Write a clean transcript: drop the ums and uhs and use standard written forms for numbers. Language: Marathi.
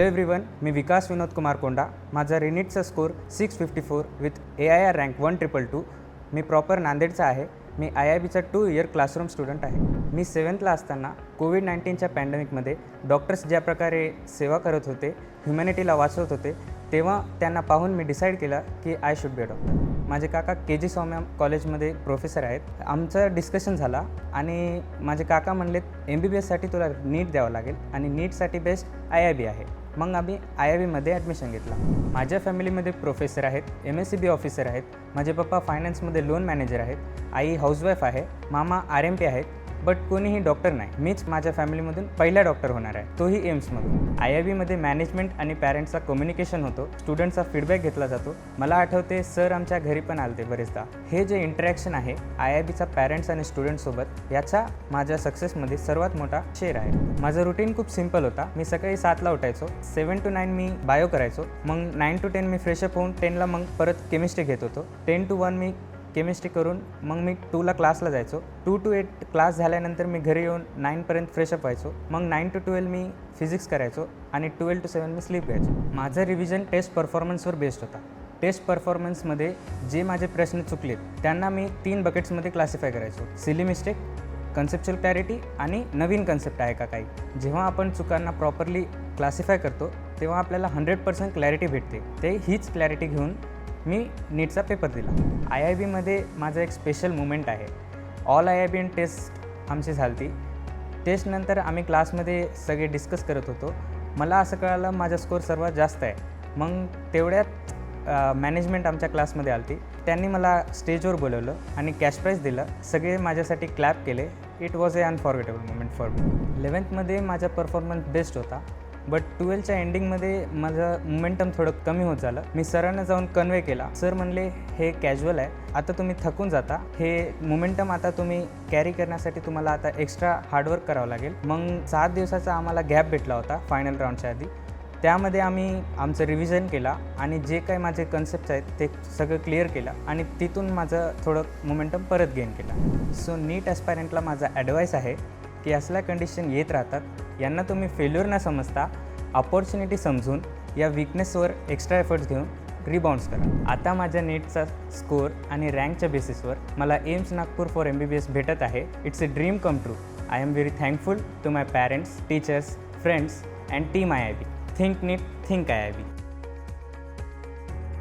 हॅलो एव्हरीवन, मी विकास विनोद कुमार कोंडा. माझा रिनीटचा स्कोर 654 विथ AIR रँक 1222. मी प्रॉपर नांदेडचा आहे. मी IIBचा 2 इयर क्लासरूम स्टुडंट आहे. मी 7thला असताना कोविड-19च्या पॅन्डेमिकमध्ये डॉक्टर्स ज्या प्रकारे सेवा करत होते, ह्युमॅनिटीला वाचवत होते, तेव्हा त्यांना पाहून मी डिसाईड केलं की I should be a doctor. माझे काका KG सौम्या कॉलेजमध्ये प्रोफेसर आहेत. आमचं डिस्कशन झाला आणि माझे काका म्हणलेत MBBSसाठी तुला नीट द्यावं लागेल आणि नीटसाठी बेस्ट IIB आहे. मग आम्ही IIBमध्ये ॲडमिशन घेतलं. माझ्या फॅमिलीमध्ये प्रोफेसर आहेत, MSCB ऑफिसर आहेत. माझे पप्पा फायनान्समध्ये लोन मॅनेजर आहेत. आई हाऊसवाईफ आहे. मामा RMP आहेत. बट कोणीही डॉक्टर नाही. मीच माझ्या फॅमिलीमधून पहिला डॉक्टर होणार आहे, तोही एम्समधून. IIBमध्ये मॅनेजमेंट आणि पॅरेंट्सचा कम्युनिकेशन होतो. स्टुडंट्सचा फीडबॅक घेतला जातो. मला आठवते सर आमच्या घरी पण आलते बरेचदा. हे जे इंटरॅक्शन आहे IIBचा पॅरेंट्स आणि स्टुडंटसोबत, याचा माझ्या सक्सेसमध्ये सर्वात मोठा शेअर आहे. माझं रुटीन खूप सिम्पल होता. मी सकाळी 7ला उठायचो. 7 to 9 मी बायो करायचो. मग 9 to 10 मी फ्रेशअप होऊन 10ला मग परत केमिस्ट्री घेत होतो. 10 to 1 मी केमिस्ट्री करून मग मी 2ला क्लासला जायचो. 2 to 8 क्लास झाल्यानंतर मी घरी येऊन 9पर्यंत फ्रेशअप व्हायचो. मग 9 to 12 मी फिजिक्स करायचो आणि 12 to 7 मी स्लीप घ्यायचो. माझं रिव्हिजन टेस्ट परफॉर्मन्सवर बेस्ड होता. टेस्ट परफॉर्मन्समध्ये जे माझे प्रश्न चुकलेत त्यांना मी 3 बकेट्समध्ये क्लासिफाय करायचो. सिली मिस्टेक, कन्सेप्च्युअल क्लॅरिटी आणि नवीन कन्सेप्ट आहे का काही. जेव्हा आपण चुकांना प्रॉपरली क्लासिफाय करतो तेव्हा आपल्याला 100% क्लॅरिटी भेटते. ते हीच क्लॅरिटी घेऊन मी नीटचा पेपर दिला. IIBमध्ये माझं एक स्पेशल मुमेंट आहे. ऑल IIB टेस्ट आमची झाली. टेस्टनंतर आम्ही क्लासमध्ये सगळे डिस्कस करत होतो. मला असं कळालं माझा स्कोर सर्वात जास्त आहे. मग तेवढ्यात मॅनेजमेंट आमच्या क्लासमध्ये आली. त्यांनी मला स्टेजवर बोलवलं आणि कॅश प्राईज दिलं. सगळे माझ्यासाठी क्लॅप केले. It was a unforgettable moment for me. 11thमध्ये माझा परफॉर्मन्स बेस्ट होता. बट 12च्या एंडिंगमध्ये माझं मोमेंटम थोडं कमी होत झालं. मी सरांना जाऊन कन्वे केला. सर म्हणले हे कॅज्युअल आहे, आता तुम्ही थकून जाता, हे मोमेंटम आता तुम्ही कॅरी करण्यासाठी तुम्हाला आता एक्स्ट्रा हार्डवर्क करावं लागेल. मग 7 दिवसाचा आम्हाला गॅप भेटला होता फायनल राऊंडच्या आधी. त्यामध्ये आम्ही आमचं रिव्हिजन केला आणि जे काही माझे कन्सेप्ट आहेत ते सगळं क्लिअर केलं आणि तिथून माझं थोडं मोमेंटम परत गेन केला. सो नीट ॲस्पायरंटला माझा ॲडवाईस आहे की असल्या कंडिशन येत राहतात. यांना तुम्ही फेल्युअर न समजता अपॉर्च्युनिटी समजून या विकनेसवर एक्स्ट्रा एफर्ट्स घेऊन रिबाउंड्स करा. आता माझ्या नीटचा स्कोर आणि रँकच्या बेसिसवर मला एम्स नागपूर फॉर MBBS भेटत आहे. It's a dream come true. I am very thankful to my parents, teachers, friends and team IIB. Think NEET, think IIB.